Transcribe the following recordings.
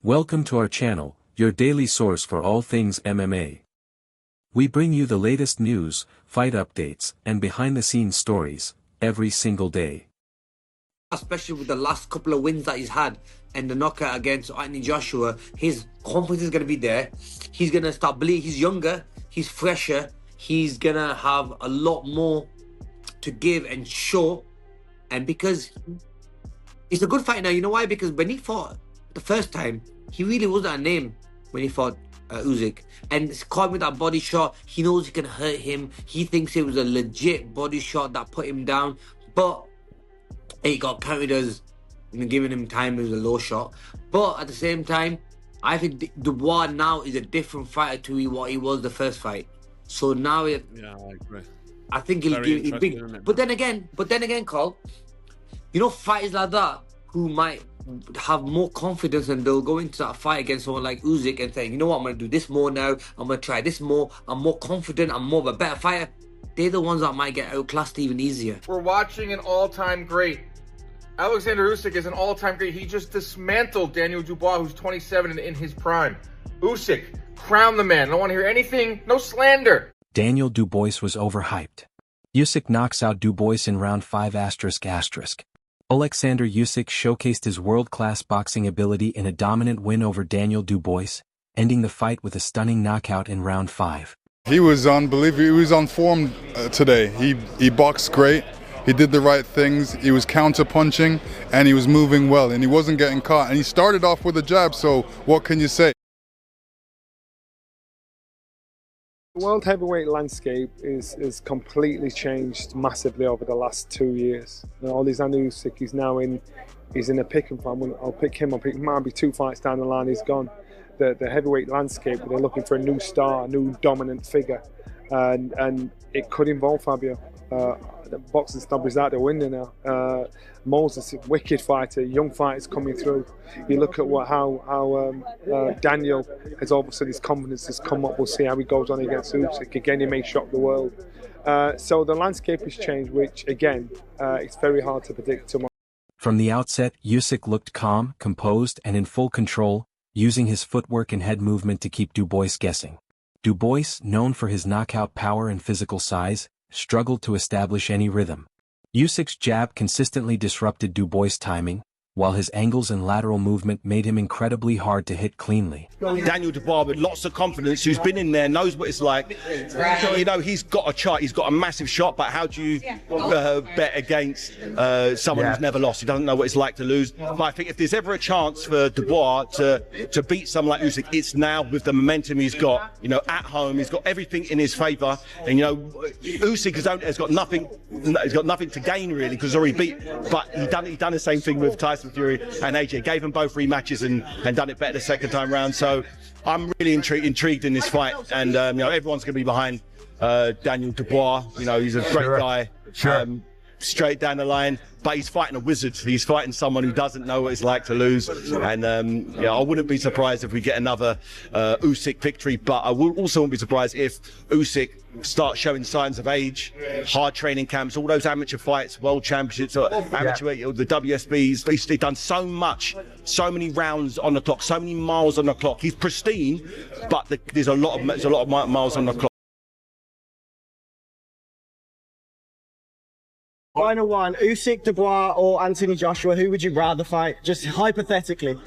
Welcome to our channel, your daily source for all things MMA. We bring you the latest news, fight updates, and behind-the-scenes stories, every single day. Especially with the last couple of wins that he's had and the knockout against Anthony Joshua, his confidence is going to be there. He's going to start believing. He's younger, he's fresher, he's going to have a lot more to give and show. And because it's a good fight now, you know why? Because when he fought the first time, he really wasn't a name when he fought Usyk. And it's caught with that body shot. He knows he can hurt him. He thinks it was a legit body shot that put him down. But it got counted as giving him time. It was a low shot. But at the same time, I think Dubois now is a different fighter to what he was the first fight. So now I agree. I think he'll give it big. But then again, Carl, you know, fighters like that who might have more confidence and they'll go into that fight against someone like Usyk and say, you know what, I'm going to do this more now. I'm going to try this more. I'm more confident. I'm more of a better fighter. They're the ones that might get outclassed even easier. We're watching an all-time great. Oleksandr Usyk is an all-time great. He just dismantled Daniel Dubois, who's 27 and in his prime. Usyk, crown the man. I don't want to hear anything, no slander. Daniel Dubois was overhyped. Usyk knocks out Dubois in round 5 ***. Oleksandr Usyk showcased his world-class boxing ability in a dominant win over Daniel Dubois, ending the fight with a stunning knockout in round 5. He was unbelievable. He was on form today. He boxed great. He did the right things. He was counter-punching, and he was moving well, and he wasn't getting caught. And he started off with a jab, so what can you say? The world heavyweight landscape is completely changed massively over the last 2 years. Oleksandr Usyk is now he's in a pick and fight. I'll pick him. Might be 2 fights down the line. He's gone. The heavyweight landscape, they're looking for a new star, a new dominant figure, and it could involve Fabio. The boxing snob is out there winning now. Moses, wicked fighter, young fighters coming through. You look at how Daniel has obviously his confidence has come up. We'll see how he goes on against Usyk. Again, he may shock the world. So the landscape has changed, which again, it's very hard to predict tomorrow. From the outset, Usyk looked calm, composed, and in full control, using his footwork and head movement to keep Dubois guessing. Dubois, known for his knockout power and physical size, struggled to establish any rhythm. Usyk's jab consistently disrupted Dubois' timing, while his angles and lateral movement made him incredibly hard to hit cleanly. Daniel Dubois, with lots of confidence, who's been in there, knows what it's like. You know, he's got a shot, he's got a massive shot, but how do you bet against someone who's never lost? He doesn't know what it's like to lose. But I think if there's ever a chance for Dubois to beat someone like Usyk, it's now with the momentum he's got. You know, at home, he's got everything in his favour. And, you know, Usyk has got nothing to gain, really, because he's already beat. But he done the same thing with Tyson Fury and AJ, gave them both rematches and done it better the second time round. So I'm really intrigued in this fight, and you know, everyone's going to be behind Daniel Dubois. You know, he's a great guy, straight down the line. But he's fighting a wizard. He's fighting someone who doesn't know what it's like to lose. And yeah, I wouldn't be surprised if we get another Usyk victory. But I also wouldn't be surprised if Usyk starts showing signs of age. Hard training camps, all those amateur fights, world championships, amateur, the WSBs. He's done so much, so many rounds on the clock, so many miles on the clock. He's pristine, but there's a lot of miles on the clock. Final one, Usyk, Dubois or Anthony Joshua, who would you rather fight? Just hypothetically.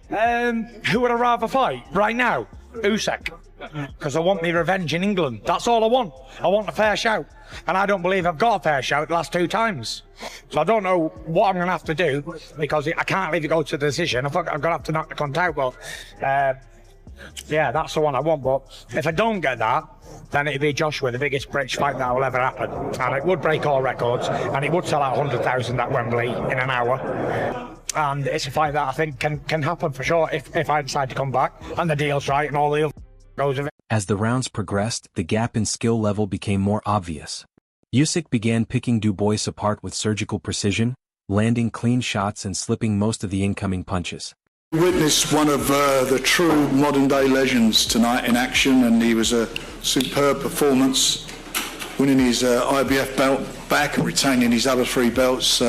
Who would I rather fight right now? Usyk. Because I want me revenge in England. That's all I want. I want a fair shout. And I don't believe I've got a fair shout the last 2 times. So I don't know what I'm going to have to do, because I can't leave it go to the decision. I'm going to have to knock the cunt out. But yeah, that's the one I want. But if I don't get that, then it'd be Joshua, the biggest British fight that will ever happen. And it would break all records, and it would sell out 100,000 at Wembley in an hour. And it's a fight that I think can happen for sure if I decide to come back and the deal's right and all the other goes of it. As the rounds progressed, the gap in skill level became more obvious. Usyk began picking Dubois apart with surgical precision, landing clean shots and slipping most of the incoming punches. We witnessed one of the true modern-day legends tonight in action, and he was a superb performance, winning his IBF belt back and retaining his other 3 belts.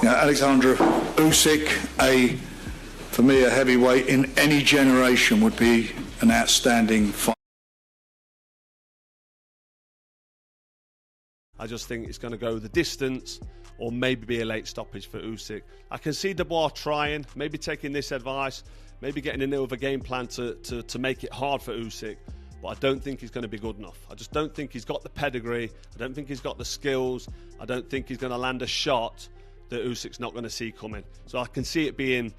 Oleksandr Usyk, a For me, a heavyweight in any generation would be an outstanding fight. I just think it's going to go the distance or maybe be a late stoppage for Usyk. I can see Dubois trying, maybe taking this advice, maybe getting in there with a game plan to make it hard for Usyk, but I don't think he's going to be good enough. I just don't think he's got the pedigree, I don't think he's got the skills, I don't think he's going to land a shot that Usyk's not going to see coming. So I can see it being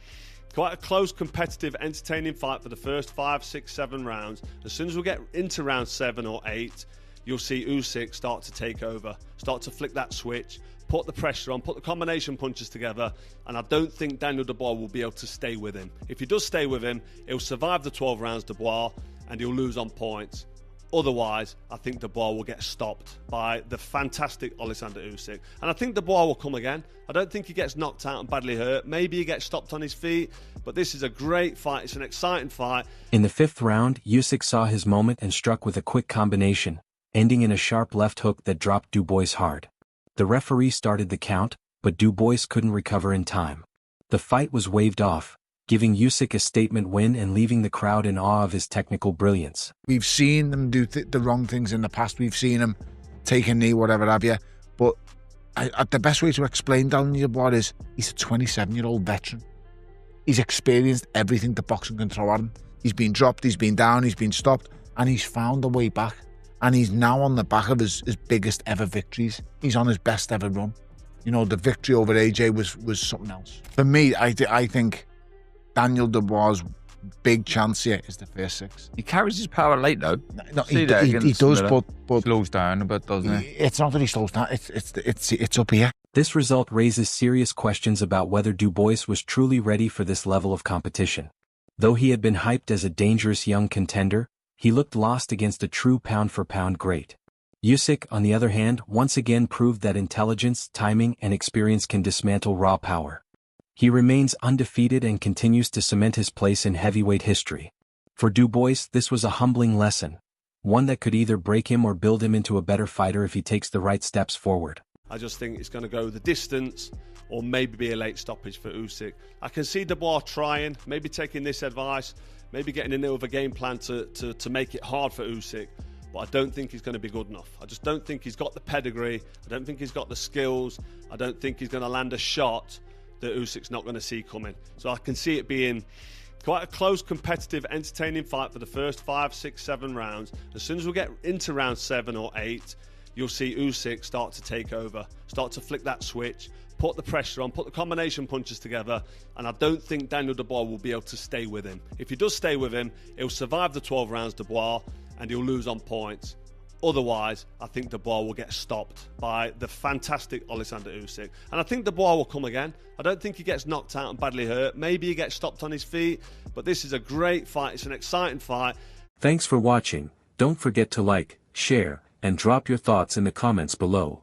quite a close, competitive, entertaining fight for the first 5, 6, 7 rounds. As soon as we get into round 7 or 8, you'll see Usyk start to take over, start to flick that switch, put the pressure on, put the combination punches together, and I don't think Daniel Dubois will be able to stay with him. If he does stay with him, he'll survive the 12 rounds, Dubois, and he'll lose on points. Otherwise, I think Dubois will get stopped by the fantastic Oleksandr Usyk. And I think Dubois will come again. I don't think he gets knocked out and badly hurt. Maybe he gets stopped on his feet, but this is a great fight. It's an exciting fight. In the 5th round, Usyk saw his moment and struck with a quick combination, ending in a sharp left hook that dropped Dubois hard. The referee started the count, but Dubois couldn't recover in time. The fight was waved off, giving Usyk a statement win and leaving the crowd in awe of his technical brilliance. We've seen him do the wrong things in the past. We've seen him take a knee, whatever have you. But the best way to explain Daniel Dubois is he's a 27-year-old veteran. He's experienced everything that boxing can throw at him. He's been dropped, he's been down, he's been stopped, and he's found a way back. And he's now on the back of his biggest ever victories. He's on his best ever run. You know, the victory over AJ was something else. For me, I think Daniel Dubois' big chance here is the first 6. He carries his power late though. No, he does, but slows down a bit, doesn't he? It's not that he slows down. It's up here. This result raises serious questions about whether Dubois was truly ready for this level of competition. Though he had been hyped as a dangerous young contender, he looked lost against a true pound-for-pound great. Usyk, on the other hand, once again proved that intelligence, timing, and experience can dismantle raw power. He remains undefeated and continues to cement his place in heavyweight history. For Dubois, this was a humbling lesson, one that could either break him or build him into a better fighter if he takes the right steps forward. I just think it's going to go the distance or maybe be a late stoppage for Usyk. I can see Dubois trying, maybe taking this advice, maybe getting in there with a game plan to make it hard for Usyk, but I don't think he's going to be good enough. I just don't think he's got the pedigree, I don't think he's got the skills, I don't think he's going to land a shot that Usyk's not going to see coming. So I can see it being quite a close, competitive, entertaining fight for the first 5, 6, 7 rounds. As soon as we get into round 7 or 8, you'll see Usyk start to take over, start to flick that switch, put the pressure on, put the combination punches together, and I don't think Daniel Dubois will be able to stay with him. If he does stay with him, he'll survive the 12 rounds, Dubois, and he'll lose on points. Otherwise, I think Dubois will get stopped by the fantastic Oleksandr Usyk. And I think Dubois will come again. I don't think he gets knocked out and badly hurt. Maybe he gets stopped on his feet, but this is a great fight. It's an exciting fight. Thanks for watching. Don't forget to like, share, and drop your thoughts in the comments below.